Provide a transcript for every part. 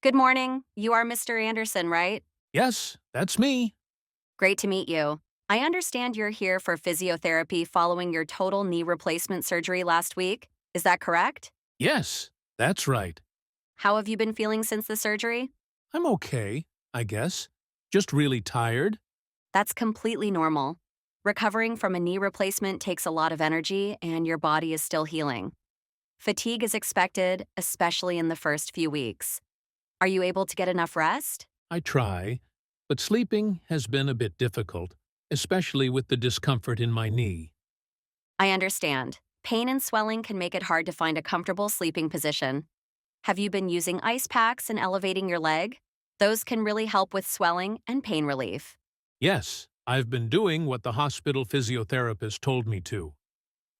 Good morning. You are Mr. Anderson, right? Yes, that's me. Great to meet you. I understand you're here for physiotherapy following your total knee replacement surgery last week. Is that correct? Yes, that's right. How have you been feeling since the surgery? I'm okay, I guess. Just really tired. That's completely normal. Recovering from a knee replacement takes a lot of energy, and your body is still healing. Fatigue is expected, especially in the first few weeks. Are you able to get enough rest? I try, but sleeping has been a bit difficult, especially with the discomfort in my knee. I understand. Pain and swelling can make it hard to find a comfortable sleeping position. Have you been using ice packs and elevating your leg? Those can really help with swelling and pain relief. Yes, I've been doing what the hospital physiotherapist told me to.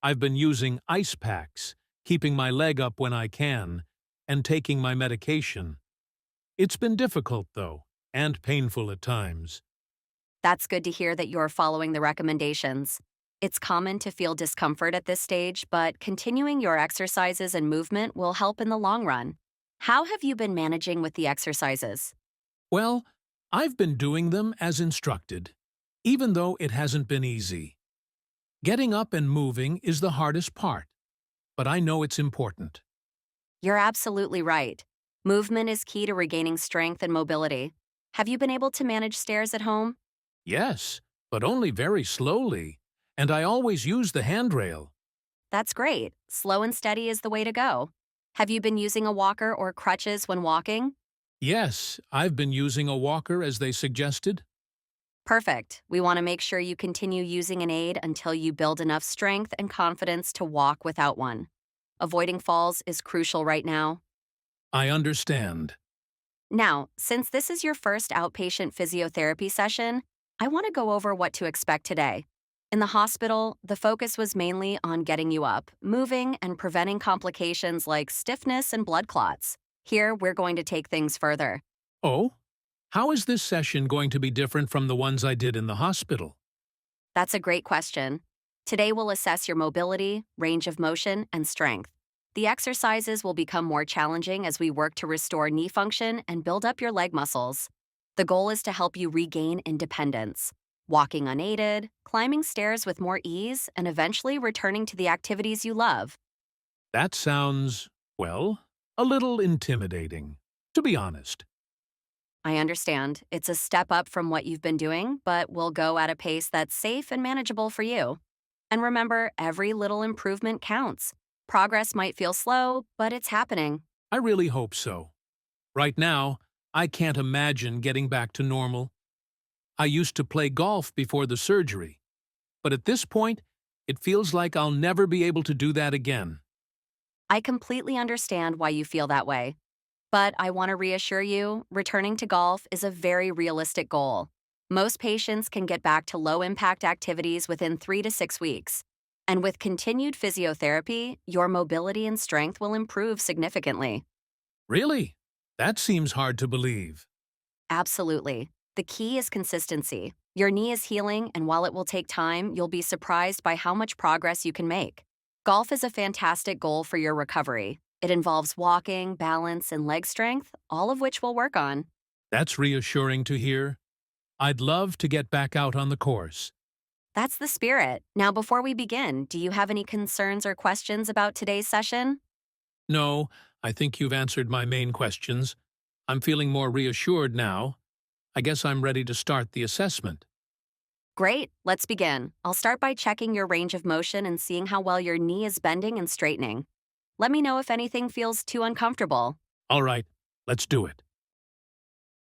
I've been using ice packs, keeping my leg up when I can, and taking my medication. It's been difficult, though, and painful at times. That's good to hear that you're following the recommendations. It's common to feel discomfort at this stage, but continuing your exercises and movement will help in the long run. How have you been managing with the exercises? Well, I've been doing them as instructed, even though it hasn't been easy. Getting up and moving is the hardest part, but I know it's important. You're absolutely right. Movement is key to regaining strength and mobility. Have you been able to manage stairs at home? Yes, but only very slowly, and I always use the handrail. That's great. Slow and steady is the way to go. Have you been using a walker or crutches when walking? Yes, I've been using a walker as they suggested. Perfect. We want to make sure you continue using an aid until you build enough strength and confidence to walk without one. Avoiding falls is crucial right now. I understand. Now, since this is your first outpatient physiotherapy session, I want to go over what to expect today. In the hospital, the focus was mainly on getting you up, moving, and preventing complications like stiffness and blood clots. Here, we're going to take things further. Oh? How is this session going to be different from the ones I did in the hospital? That's a great question. Today, we'll assess your mobility, range of motion, and strength. The exercises will become more challenging as we work to restore knee function and build up your leg muscles. The goal is to help you regain independence, walking unaided, climbing stairs with more ease, and eventually returning to the activities you love. That sounds, well, a little intimidating, to be honest. I understand. It's a step up from what you've been doing, but we'll go at a pace that's safe and manageable for you. And remember, every little improvement counts. Progress might feel slow, but it's happening. I really hope so. Right now, I can't imagine getting back to normal. I used to play golf before the surgery, but at this point, it feels like I'll never be able to do that again. I completely understand why you feel that way. But I want to reassure you, returning to golf is a very realistic goal. Most patients can get back to low impact activities within 3 to 6 weeks. And with continued physiotherapy, your mobility and strength will improve significantly. Really? That seems hard to believe. Absolutely. The key is consistency. Your knee is healing, and while it will take time, you'll be surprised by how much progress you can make. Golf is a fantastic goal for your recovery. It involves walking, balance, and leg strength, all of which we'll work on. That's reassuring to hear. I'd love to get back out on the course. That's the spirit. Now, before we begin, do you have any concerns or questions about today's session? No, I think you've answered my main questions. I'm feeling more reassured now. I guess I'm ready to start the assessment. Great, let's begin. I'll start by checking your range of motion and seeing how well your knee is bending and straightening. Let me know if anything feels too uncomfortable. All right, let's do it.